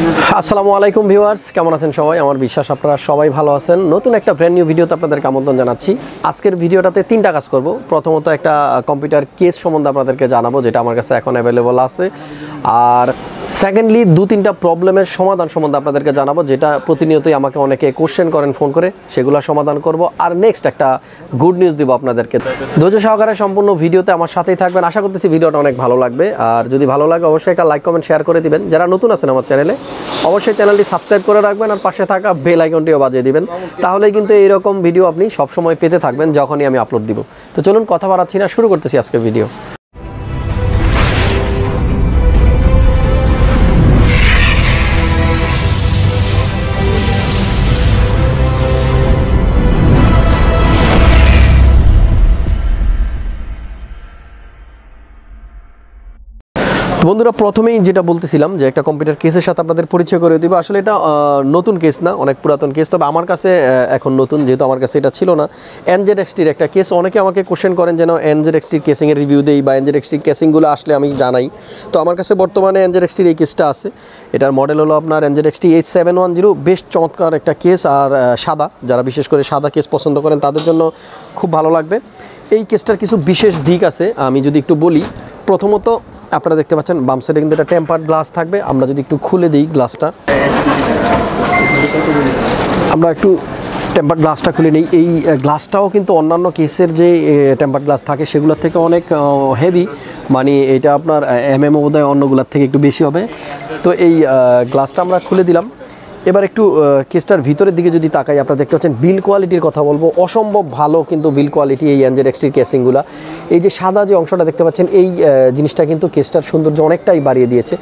আসসালামু আলাইকুম ভিউয়ার্স, কেমন আছেন সবাই? আমার বিশ্বাস আপনারা সবাই ভালো আছেন। নতুন একটা ব্র্যান্ড নিউ ভিডিওতে আপনাদেরকে আমন্ত্রণ জানাচ্ছি। আজকের ভিডিওটাতে তিনটা কাজ করব। প্রথমত একটা কম্পিউটার কেস সম্বন্ধে আপনাদেরকে জানাবো, যেটা আমার কাছে এখন অ্যাভেলেবল আছে। আর সেকেন্ডলি দু তিনটা প্রবলেমের সমাধান সম্বন্ধে আপনাদেরকে জানাবো, যেটা প্রতিনিয়তই আমাকে অনেকে কোশ্চেন করেন ফোন করে, সেগুলো সমাধান করব। আর নেক্সট একটা গুড নিউজ দিব আপনাদেরকে। ধৈর্য সহকারে সম্পূর্ণ ভিডিওতে আমার সাথেই থাকবেন। আশা করতেছি ভিডিওটা অনেক ভালো লাগবে। আর যদি ভালো লাগে অবশ্যই একটা লাইক কমেন্ট শেয়ার করে দিবেন। যারা নতুন আছেন আমার চ্যানেলে অবশ্যই চ্যানেলটি সাবস্ক্রাইব করে রাখবেন আর পাশে থাকা বেল আইকনটিও বাজিয়ে দিবেন। তাহলেই কিন্তু এইরকম ভিডিও আপনি সবসময় পেতে থাকবেন যখনই আমি আপলোড দিব। তো চলুন কথা বাড়াচ্ছি না, শুরু করতেছি আজকের ভিডিও। বন্ধুরা, প্রথমেই যেটা বলতেছিলাম যে একটা কম্পিউটার কেসের সাথে আপনাদের পরিচয় করে দিব। আসলে এটা নতুন কেস না, অনেক পুরাতন কেস, তবে আমার কাছে এখন নতুন, যেহেতু আমার কাছে এটা ছিল না। NZXTর একটা কেস। অনেকে আমাকে কোশ্চেন করেন যেন NZXT কেসিংয়ের রিভিউ দেই বা NZXT কেসিংগুলো আসলে আমি জানাই। তো আমার কাছে বর্তমানে NZXTর এই কেসটা আছে। এটার মডেল হলো আপনার NZXT H710। বেশ চমৎকার একটা কেস, আর সাদা, যারা বিশেষ করে সাদা কেস পছন্দ করেন তাদের জন্য খুব ভালো লাগবে। এই কেসটার কিছু বিশেষ দিক আছে, আমি যদি একটু বলি। প্রথমত আপনারা দেখতে পাচ্ছেন বাম সাইডে কিন্তু একটা টেম্পার্ড গ্লাস থাকবে। আমরা যদি একটু খুলে দিই গ্লাসটা, আমরা একটু টেম্পার্ড গ্লাসটা খুলে নিই। এই গ্লাসটাও কিন্তু অন্যান্য কেসের যে টেম্পার্ড গ্লাস থাকে সেগুলোর থেকে অনেক হেভি, মানে এটা আপনার MM বোধহয় অন্যগুলোর থেকে একটু বেশি হবে। তো এই গ্লাসটা আমরা খুলে দিলাম। এবার একটু কেসটার ভিতরের দিকে যদি তাকাই, আপনারা দেখতে পাচ্ছেন বিল কোয়ালিটির কথা বলবো। অসম্ভব ভালো কিন্তু বিল কোয়ালিটি এই NZXTর কেসিংগুলো। এই যে সাদা যে অংশটা দেখতে পাচ্ছেন, এই জিনিসটা কিন্তু কেসটার সৌন্দর্য অনেকটাই বাড়িয়ে দিয়েছে।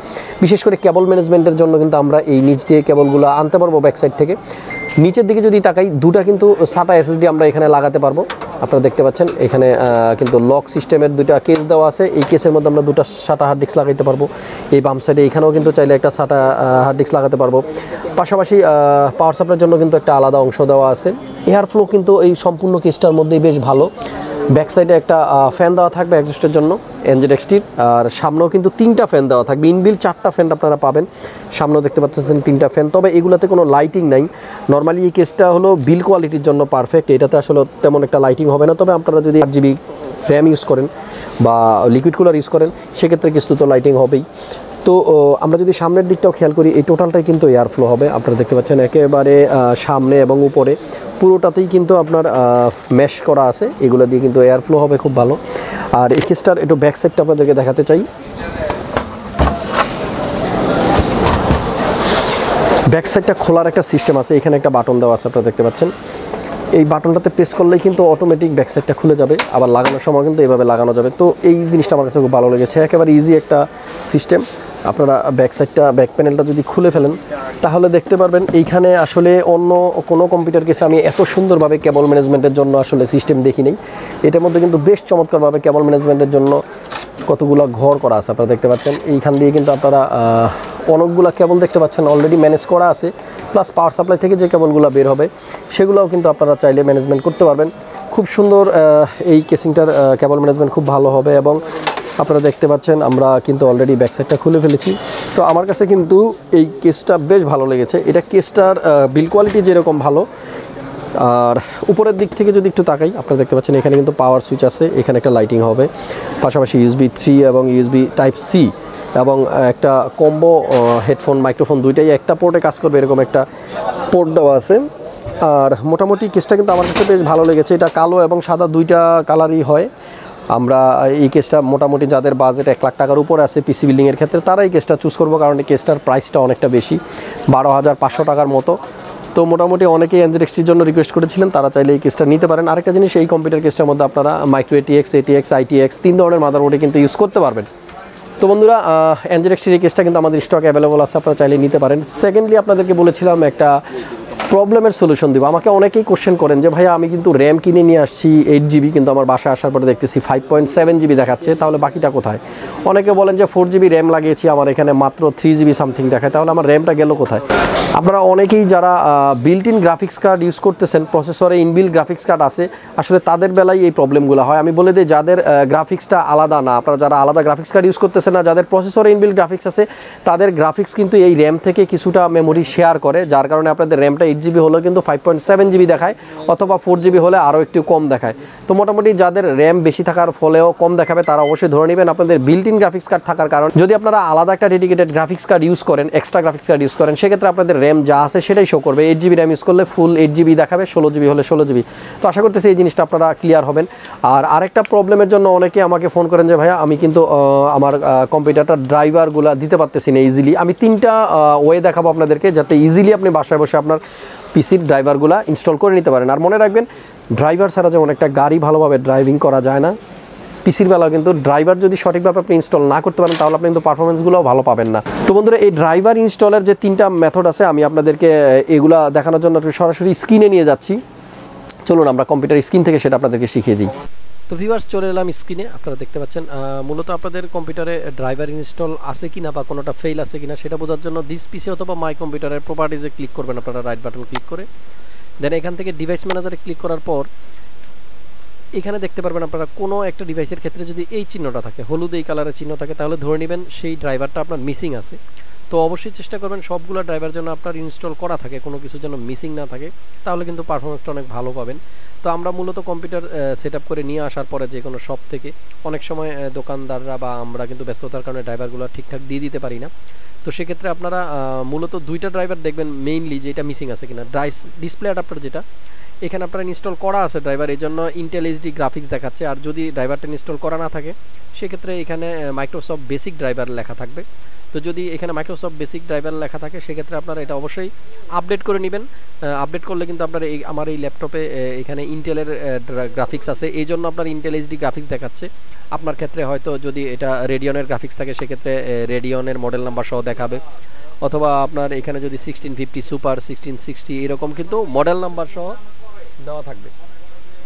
বিশেষ করে কেবল ম্যানেজমেন্টের জন্য কিন্তু আমরা এই নিচ দিয়ে কেবলগুলো আনতে পারবো ব্যাক সাইড থেকে। নিচের দিকে যদি তাকাই, দুটা কিন্তু SATA SSD আমরা এখানে লাগাতে পারবো। আপনারা দেখতে পাচ্ছেন এখানে কিন্তু লক সিস্টেমের দুইটা কেস দেওয়া আছে। এই কেসের মধ্যে আমরা দুটো SATA হার্ড ডিস্ক লাগাইতে পারবো। এই বাম সাইডে এখানেও কিন্তু চাইলে একটা SATA হার্ড ডিস্ক লাগাতে পারবো। পাশাপাশি পাওয়ার সাপ্লাইয়ের জন্য কিন্তু একটা আলাদা অংশ দেওয়া আছে। এয়ার ফ্লো কিন্তু এই সম্পূর্ণ কেসটার মধ্যেই বেশ ভালো। ব্যাক সাইডে একটা ফ্যান দেওয়া থাকবে এক্সস্টের জন্য NZXTর, আর সামনেও কিন্তু তিনটা ফ্যান দেওয়া থাকবে। ইনবিল 4টা ফ্যান আপনারা পাবেন। সামনেও দেখতে পাচ্ছেন 3টা ফ্যান, তবে এগুলোতে কোনো লাইটিং নাই। নর্মালি এই কেসটা হলো বিল কোয়ালিটির জন্য পারফেক্ট। এটাতে আসলে তেমন একটা লাইটিং হবে না, তবে আপনারা যদি 8GB র্যাম ইউজ করেন বা লিকুইড কুলার ইউজ করেন সেক্ষেত্রে কিছু তো লাইটিং হবেই। তো আমরা যদি সামনের দিকটাও খেয়াল করি, এই টোটালটাই কিন্তু এয়ার ফ্লো হবে। আপনারা দেখতে পাচ্ছেন একেবারে সামনে এবং উপরে পুরোটাতেই কিন্তু আপনার মেশ করা আছে। এগুলো দিয়ে কিন্তু এয়ার ফ্লো হবে খুব ভালো। আর এই কেসটার একটু ব্যাক সাইডটা আপনাদেরকে দেখাতে চাই। ব্যাক সাইডটা খোলার একটা সিস্টেম আছে। এখানে একটা বাটন দেওয়া আছে, আপনারা দেখতে পাচ্ছেন। এই বাটনটাতে প্রেস করলেই কিন্তু অটোমেটিক ব্যাক সাইডটা খুলে যাবে। আবার লাগানোর সময় কিন্তু এইভাবে লাগানো যাবে। তো এই জিনিসটা আমার কাছে খুব ভালো লেগেছে। একেবারে ইজি একটা সিস্টেম। আপনারা ব্যাক সাইডটা, ব্যাক প্যানেলটা যদি খুলে ফেলেন তাহলে দেখতে পারবেন এইখানে আসলে অন্য কোনো কম্পিউটার কেসে আমি এত সুন্দরভাবে কেবল ম্যানেজমেন্টের জন্য আসলে সিস্টেম দেখি নেই। এটার মধ্যে কিন্তু বেশ চমৎকারভাবে কেবল ম্যানেজমেন্টের জন্য কতগুলো ঘর করা আছে। আপনারা দেখতে পাচ্ছেন এইখান দিয়ে কিন্তু আপনারা অনেকগুলো কেবল দেখতে পাচ্ছেন অলরেডি ম্যানেজ করা আছে। প্লাস পাওয়ার সাপ্লাই থেকে যে কেবলগুলো বের হবে সেগুলোও কিন্তু আপনারা চাইলে ম্যানেজমেন্ট করতে পারবেন। খুব সুন্দর এই কেসিংটার কেবল ম্যানেজমেন্ট খুব ভালো হবে। এবং আপনারা দেখতে পাচ্ছেন আমরা কিন্তু অলরেডি ব্যাক সাইডটা খুলে ফেলেছি। তো আমার কাছে কিন্তু এই কেসটা বেশ ভালো লেগেছে। এটা কেসটার বিল কোয়ালিটি যেরকম ভালো, আর উপরের দিক থেকে যদি একটু তাকাই, আপনারা দেখতে পাচ্ছেন এখানে কিন্তু পাওয়ার সুইচ আছে, এখানে একটা লাইটিং হবে। পাশাপাশি USB 3 এবং USB Type-C এবং একটা কম্বো হেডফোন মাইক্রোফোন দুইটাই একটা পোর্টে কাজ করবে, এরকম একটা পোর্ট দেওয়া আছে। আর মোটামুটি কেসটা কিন্তু আমার কাছে বেশ ভালো লেগেছে। এটা কালো এবং সাদা দুইটা কালারই হয়। আমরা এই কেসটা মোটামুটি যাদের বাজেট 1 লাখ টাকার উপরে আছে পিসি বিল্ডিংয়ের ক্ষেত্রে, তারা এই কেসটা চুজ করবো, কারণ এই কেসটার প্রাইসটা অনেকটা বেশি, 12,500 টাকার মতো। তো মোটামুটি অনেকেই NZXTর জন্য রিকোয়েস্ট করেছিলেন, তারা চাইলে এই কেসটা নিতে পারেন। আরেকটা জিনিস, এই কম্পিউটার কেসটার মধ্যে আপনারা মাইক্রো ATX, ATX, ITX 3 ধরনের মাদারবোর্ডে কিন্তু ইউজ করতে পারবেন। তো বন্ধুরা, NZXTর এই কেসটা কিন্তু আমাদের স্টক অ্যাভেলেবল আছে, আপনারা চাইলে নিতে পারেন। সেকেন্ডলি আপনাদেরকে বলেছিলাম একটা প্রবলেমের সলিউশন দিব। আমাকে অনেকেই কোশ্চেন করেন যে ভাইয়া আমি কিন্তু র্যাম কিনে নিয়ে আসছি 8GB, কিন্তু আমার বাসায় আসার পরে দেখতেছি 5.7GB দেখাচ্ছে, তাহলে বাকিটা কোথায়? অনেকে বলেন যে 4GB র্যাম লাগিয়েছি, আমার এখানে মাত্র 3GB সামথিং দেখায়, তাহলে আমার র্যামটা গেল কোথায়? আপনারা অনেকেই যারা built in graphics card use করতেছেন, প্রসেসরে ইনবিল্ট গ্রাফিক্স কার্ড আছে, আসলে তাদের বেলায় এই প্রবলেমগুলো হয়। আমি বলে দিই, যাদের গ্রাফিক্সটা আলাদা না, আপনারা যারা আলাদা গ্রাফিক্স কার্ড ইউজ করতেছেন না, যাদের প্রসেসরে ইনবিল্ট গ্রাফিক্স আছে, তাদের গ্রাফিক্স কিন্তু এই র্যাম থেকে কিছুটা মেমোরি শেয়ার করে, যার কারণে আপনাদের র্যামটা 8GB হলেও কিন্তু 5.7GB দেখায়, অথবা 4GB হলে আরও একটু কম দেখায়। তো মোটামুটি যাদের র্যাম বেশি থাকার ফলেও কম দেখাবে, তারা অবশ্যই ধরে নেবেন আপনাদের বিল্ট ইন গ্রাফিক্স কার্ড থাকার কারণ। যদি আপনারা আলাদা একটা ডেডিকেটেড গ্রাফিক্স কার্ড ইউজ করেন, এক্সট্রা গ্রাফিক্স কার্ড ইউজ করেন, সেক্ষেত্রে আপনাদের র্যাম যা আছে সেটাই শো করবে। 8GB র্যাম ইউজ করলে ফুল 8GB দেখাবে, 16GB হলে 16GB। তো আশা করতেছি এই জিনিসটা আপনারা ক্লিয়ার হবেন। আর আরেকটা প্রবলেমের জন্য অনেকে আমাকে ফোন করেন যে ভাইয়া আমি কিন্তু আমার কম্পিউটারটার ড্রাইভারগুলো দিতে পারতেছি না ইজিলি। আমি 3টা ওয়ে দেখাবো আপনাদেরকে, যাতে ইজিলি আপনি বাসায় বসে আপনার পিসির ড্রাইভারগুলো ইনস্টল করে নিতে পারেন। আর মনে রাখবেন, ড্রাইভার ছাড়া যেমন একটা গাড়ি ভালোভাবে ড্রাইভিং করা যায় না, পিসির বেলাও কিন্তু ড্রাইভার যদি সঠিকভাবে আপনি ইনস্টল না করতে পারেন, তাহলে আপনি কিন্তু পারফরমেন্সগুলোও ভালো পাবেন না। তো বন্ধুরা, এই ড্রাইভার ইনস্টলের যে 3টা মেথড আছে, আমি আপনাদেরকে এগুলা দেখানোর জন্য সরাসরি স্ক্রিনে নিয়ে যাচ্ছি। চলুন আমরা কম্পিউটার স্ক্রিন থেকে সেটা আপনাদেরকে শিখিয়ে দিই। তো ভিউয়ার্স, চলে এলাম স্ক্রিনে। আপনারা দেখতে পাচ্ছেন মূলত আপনাদের কম্পিউটারে ড্রাইভার ইনস্টল আছে কিনা বা কোনোটা ফেল আছে কিনা সেটা বোঝার জন্য দিস পিসি অথবা মাই কম্পিউটারের প্রপার্টিজে ক্লিক করবেন আপনারা, রাইট বাটন ক্লিক করে। দেন এখান থেকে ডিভাইস ম্যানেজারে ক্লিক করার পর এখানে দেখতে পারবেন আপনারা কোনো একটা ডিভাইসের ক্ষেত্রে যদি এই চিহ্নটা থাকে, হলুদ এই কালারের চিহ্ন থাকে, তাহলে ধরে নেবেন সেই ড্রাইভারটা আপনার মিসিং আছে। তো অবশ্যই চেষ্টা করবেন সবগুলো ড্রাইভার যেন আপনার ইনস্টল করা থাকে, কোনো কিছু যেন মিসিং না থাকে, তাহলে কিন্তু পারফরমেন্সটা অনেক ভালো পাবেন। তো আমরা মূলত কম্পিউটার সেট আপ করে নিয়ে আসার পরে যে কোনো শপ থেকে অনেক সময় দোকানদাররা বা আমরা কিন্তু ব্যস্ততার কারণে ড্রাইভারগুলো ঠিকঠাক দিয়ে দিতে পারি না। তো সেক্ষেত্রে আপনারা মূলত 2টা ড্রাইভার দেখবেন মেইনলি, যেটা মিসিং আছে কিনা। ডিসপ্লে অ্যাডাপ্টার যেটা এখানে আপনার ইনস্টল করা আছে ড্রাইভার, এই জন্য ইন্টেল এইচডি গ্রাফিক্স দেখাচ্ছে। আর যদি ড্রাইভারটা ইনস্টল করা না থাকে, সেক্ষেত্রে এখানে মাইক্রোসফট বেসিক ড্রাইভার লেখা থাকবে। তো যদি এখানে মাইক্রোসফট বেসিক ড্রাইভার লেখা থাকে, সেক্ষেত্রে আপনারা এটা অবশ্যই আপডেট করে নেবেন। আপডেট করলে কিন্তু আপনার আমার এই ল্যাপটপে এখানে ইন্টেলের গ্রাফিক্স আছে, এই জন্য আপনার ইন্টেল এইচডি গ্রাফিক্স দেখাচ্ছে। আপনার ক্ষেত্রে হয়তো যদি এটা রেডিয়নের গ্রাফিক্স থাকে, সেক্ষেত্রে রেডিয়নের মডেল নাম্বার সহ দেখাবে, অথবা আপনার এখানে যদি 1650 সুপার, 1660 এরকম কিন্তু মডেল নাম্বার সহ দেওয়া থাকবে।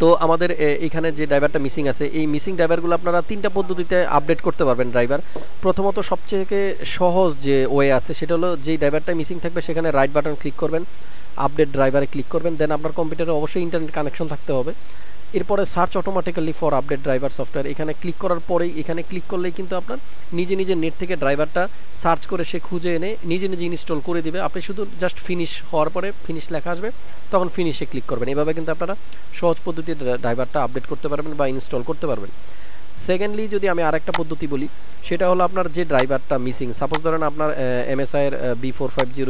তো আমাদের এখানে যে ড্রাইভারটা মিসিং আছে, এই মিসিং ড্রাইভারগুলো আপনারা 3টা পদ্ধতিতে আপডেট করতে পারবেন ড্রাইভার। প্রথমত সবচেয়ে সহজ যে ওয়ে আছে, সেটা হলো যেই ড্রাইভারটা মিসিং থাকবে সেখানে রাইট বাটন ক্লিক করবেন, আপডেট ড্রাইভারে ক্লিক করবেন। দেন আপনার কম্পিউটারে অবশ্যই ইন্টারনেট কানেকশন থাকতে হবে। এরপরে search automatically for update driver software, এখানে ক্লিক করার পরেই এখানে ক্লিক করলেই কিন্তু আপনার নিজে নিজে নেট থেকে ড্রাইভারটা সার্চ করে সে খুঁজে এনে নিজে নিজে ইনস্টল করে দিবে। আপনি শুধু জাস্ট ফিনিশ হওয়ার পরে ফিনিশ লেখা আসবে, তখন ফিনিশে ক্লিক করবেন। এভাবে কিন্তু আপনারা সহজ পদ্ধতিতে ড্রাইভারটা আপডেট করতে পারবেন বা ইনস্টল করতে পারবেন। সেকেন্ডলি যদি আমি আরেকটা পদ্ধতি বলি, সেটা হলো আপনার যে ড্রাইভারটা মিসিং, সাপোজ ধরেন আপনার MSI-এর B450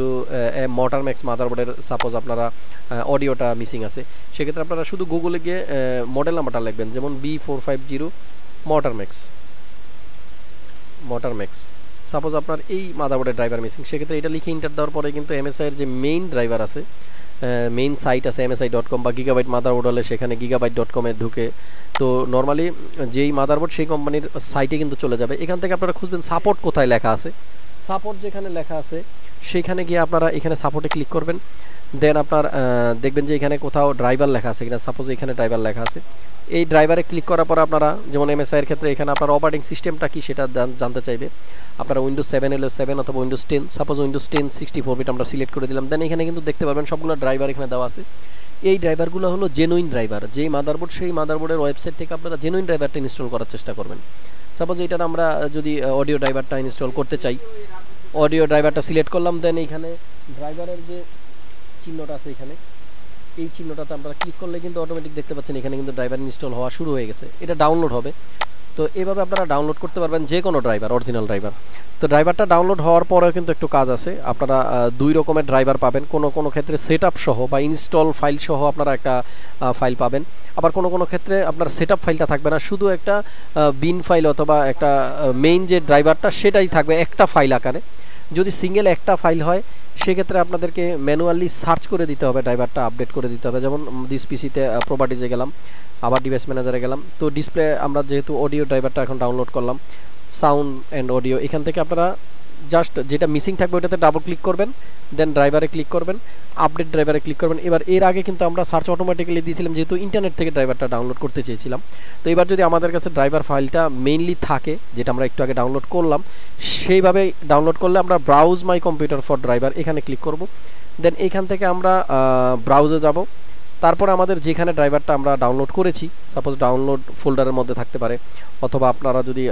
মোটর ম্যাক্স মাদারবোর্ডের সাপোজ আপনারা অডিওটা মিসিং আছে, সেক্ষেত্রে আপনারা শুধু গুগলে গিয়ে মডেল নাম্বারটা লিখবেন, যেমন B450 মোটর ম্যাক্স। সাপোজ আপনার এই মাদারবোর্ডের ড্রাইভার মিসিং, সেক্ষেত্রে এটা লিখে ইন্টার দেওয়ার পরে কিন্তু MSI-এর যে মেইন ড্রাইভার আছে, মেইন সাইট আছে msi.com বা গিগাবাইট মাদারবোর্ড হলে সেখানে gigabyte.com-এ ঢুকে, তো নর্মালি যেই মাদারবোর্ড সেই কোম্পানির সাইটে কিন্তু চলে যাবে। এখান থেকে আপনারা খুঁজবেন সাপোর্ট কোথায় লেখা আছে, সাপোর্ট যেখানে লেখা আছে সেখানে গিয়ে আপনারা এখানে সাপোর্টে ক্লিক করবেন। দেন আপনার দেখবেন যে এখানে কোথাও ড্রাইভার লেখা আছে কিনা, সাপোজ এখানে ড্রাইভার লেখা আছে। এই ড্রাইভারে ক্লিক করার পর আপনারা যেমন MSI-এর ক্ষেত্রে এখানে আপনার অপারেটিং সিস্টেমটা কি সেটা জানতে চাইবে। আপনারা উইন্ডোজ 7 হলে 7 অথবা উইন্ডোজ 10, সাপোজ উইন্ডোজ 10 64 বিট আমরা সিলেক্ট করে দিলাম। দেন এখানে কিন্তু দেখতে পারবেন সবগুলো ড্রাইভার এখানে দেওয়া আছে। এই ড্রাইভারগুলো হলো জেনুইন ড্রাইভার, যেই মাদারবোর্ড সেই মাদারবোর্ডের ওয়েবসাইট থেকে আপনারা জেনুইন ড্রাইভারটা ইনস্টল করার চেষ্টা করবেন। সাপোজ এটার আমরা যদি অডিও ড্রাইভারটা ইনস্টল করতে চাই, অডিও ড্রাইভারটা সিলেক্ট করলাম। দেন এইখানে ড্রাইভারের যে চিহ্নটা আছে, এখানে এই চিহ্নটাতে আপনারা ক্লিক করলে কিন্তু অটোমেটিক দেখতে পাচ্ছেন এখানে কিন্তু ড্রাইভার ইনস্টল হওয়া শুরু হয়ে গেছে, এটা ডাউনলোড হবে। তো এভাবে আপনারা ডাউনলোড করতে পারবেন যে কোনো ড্রাইভার, অরিজিনাল ড্রাইভার। তো ড্রাইভারটা ডাউনলোড হওয়ার পরেও কিন্তু একটু কাজ আছে, আপনারা 2 রকমের ড্রাইভার পাবেন। কোনো ক্ষেত্রে সেটআপ সহ বা ইনস্টল ফাইল সহ আপনারা একটা ফাইল পাবেন, আবার কোনো ক্ষেত্রে আপনার সেটআপ ফাইলটা থাকবে না, শুধু একটা বিন ফাইল অথবা একটা মেইন যে ড্রাইভারটা সেটাই থাকবে একটা ফাইল আকারে। যদি সিঙ্গেল একটা ফাইল হয়, সেক্ষেত্রে আপনাদেরকে ম্যানুয়ালি সার্চ করে দিতে হবে, ড্রাইভারটা আপডেট করে দিতে হবে। যেমন দিস পিসিতে প্রপার্টিজে গেলাম, আবার ডিভাইস ম্যানেজারে গেলাম। তো ডিসপ্লে আমরা যেহেতু অডিও ড্রাইভারটা এখন ডাউনলোড করলাম, সাউন্ড অ্যান্ড অডিও, এখান থেকে আপনারা জাস্ট যেটা মিসিং থাকবে ওটাতে ডাবল ক্লিক করবেন, দেন ড্রাইভারে ক্লিক করবেন, আপডেট ড্রাইভারে ক্লিক করবেন। এবার এর আগে কিন্তু আমরা সার্চ অটোমেটিক্যালি দিয়েছিলাম, যেহেতু ইন্টারনেট থেকে ড্রাইভারটা ডাউনলোড করতে চেয়েছিলাম। তো এবার যদি আমাদের কাছে ড্রাইভার ফাইলটা মেইনলি থাকে, যেটা আমরা একটু আগে ডাউনলোড করলাম, সেইভাবে ডাউনলোড করলে আমরা browse my computer for driver এখানে ক্লিক করব। দেন এইখান থেকে আমরা ব্রাউজে যাব। তারপরে আমাদের যেখানে ড্রাইভারটা আমরা ডাউনলোড করেছি, সাপোজ ডাউনলোড ফোল্ডারের মধ্যে থাকতে পারে, অথবা আপনারা যদি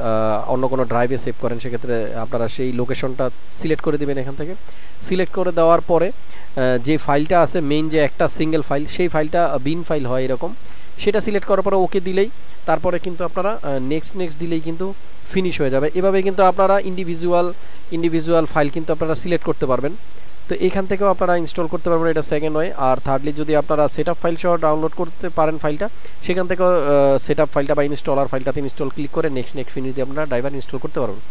অন্য কোনো ড্রাইভে সেভ করেন সেক্ষেত্রে আপনারা সেই লোকেশনটা সিলেক্ট করে দেবেন। এখান থেকে সিলেক্ট করে দেওয়ার পরে যে ফাইলটা আছে মেইন যে একটা সিঙ্গেল ফাইল, সেই ফাইলটা বিন ফাইল হয় এরকম, সেটা সিলেক্ট করার পরে ওকে দিলেই তারপরে কিন্তু আপনারা নেক্সট দিলেই কিন্তু ফিনিশ হয়ে যাবে। এভাবে কিন্তু আপনারা ইন্ডিভিজুয়াল ফাইল কিন্তু আপনারা সিলেক্ট করতে পারবেন। তো এখান থেকেও আপনারা ইনস্টল করতে পারবেন, এটা সেকেন্ড ওয়ে। আর থার্ডলি যদি আপনারা সেটআপ ফাইল সহ ডাউনলোড করতে পারেন ফাইলটা, সেখান থেকেও সেটআপ ফাইলটা বা ইনস্টলার ফাইলটাতে ইনস্টল ক্লিক করে নেক্সট ফিনিশ দিয়ে আপনারা ড্রাইভার ইনস্টল করতে পারবেন।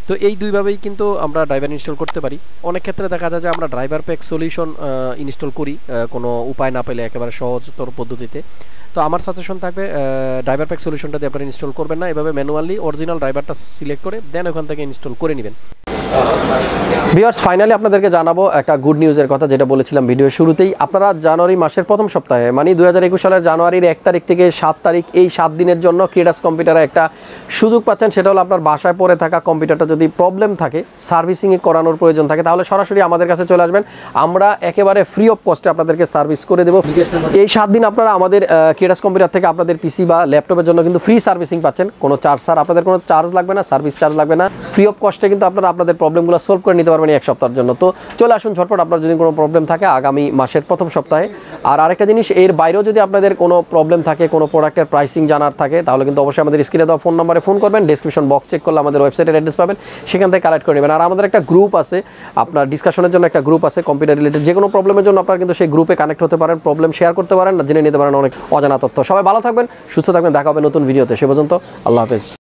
তো এই দুইভাবেই কিন্তু আমরা ড্রাইভার ইনস্টল করতে পারি। অনেক ক্ষেত্রে দেখা যায় যে আমরা ড্রাইভার প্যাক সলিউশন ইনস্টল করি কোনো উপায় না পেলে একেবারে সহজতর পদ্ধতিতে। তো আমার সাজেশন থাকবে ড্রাইভার প্যাক সলিউশনটা দিয়ে আপনারা ইনস্টল করবেন না, এভাবে ম্যানুয়ালি অরিজিনাল ড্রাইভারটা সিলেক্ট করে দেন ওখান থেকে ইনস্টল করে নেবেন। ভিউয়ার্স, ফাইনালি আপনাদেরকে জানাবো একটা গুড নিউজের কথা, যেটা বলেছিলাম ভিডিওর শুরুতেই। আপনারা জানুয়ারি মাসের প্রথম সপ্তাহে মানে 2021 সালের জানুয়ারির 1 তারিখ থেকে 7 তারিখ এই 7 দিনের জন্য ক্রিয়েটাস কম্পিউটারে একটা সুযোগ পাচ্ছেন। সেটা হলো আপনার বাসায় পড়ে থাকা কম্পিউটারটা যদি প্রবলেম থাকে, সার্ভিসিংয়ে করানোর প্রয়োজন থাকে, তাহলে সরাসরি আমাদের কাছে চলে আসবেন। আমরা একেবারে ফ্রি অফ কস্টে আপনাদেরকে সার্ভিস করে দেবো। এই 7 দিন আপনারা আমাদের ক্রিয়েটাস কম্পিউটার থেকে আপনাদের পিসি বা ল্যাপটপের জন্য কিন্তু ফ্রি সার্ভিসিং পাচ্ছেন। কোনো চার্জ আপনাদের কোনো চার্জ লাগবে না, সার্ভিস চার্জ লাগবে না, ফ্রি অফ কস্টে কিন্তু আপনারা আপনাদের প্রবলেমগুলো সলভ করে নিতে পারবেন 1 সপ্তাহের জন্য। তো চলে আসুন ঝটপট আপনার যদি কোনো প্রবলেম থাকে আগামী মাসের প্রথম সপ্তাহে। আর আরেকটা জিনিস, এর বাইরেও যদি আপনাদের কোনো প্রবলেম থাকে, কোনো প্রোডাক্টের প্রাইসিং জানার থাকে, তাহলে কিন্তু অবশ্যই আমাদের স্ক্রিনে দেওয়া ফোন নম্বরে ফোন করবেন। ডেসক্রিপশন বক্স চেক করলে আমাদের ওয়েবসাইটের অ্যাড্রেস পাবেন, সেখান থেকে কালেক্ট করে নেবেন। আর আমাদের একটা গ্রুপ আছে, আপনার ডিসকাশনের জন্য একটা গ্রুপ আছে কম্পিউটার রিলেটেড। যে কোনো প্রবলেমের জন্য আপনারা কিন্তু সেই গ্রুপে কানেক্ট হতে পারেন, প্রবলেম শেয়ার করতে পারেন, জেনে নিতে পারেন অনেক অজানা তথ্য। সবাই ভালো থাকবেন, সুস্থ থাকবেন, দেখা হবে নতুন ভিডিওতে। সে পর্যন্ত আল্লাহ হাফেজ।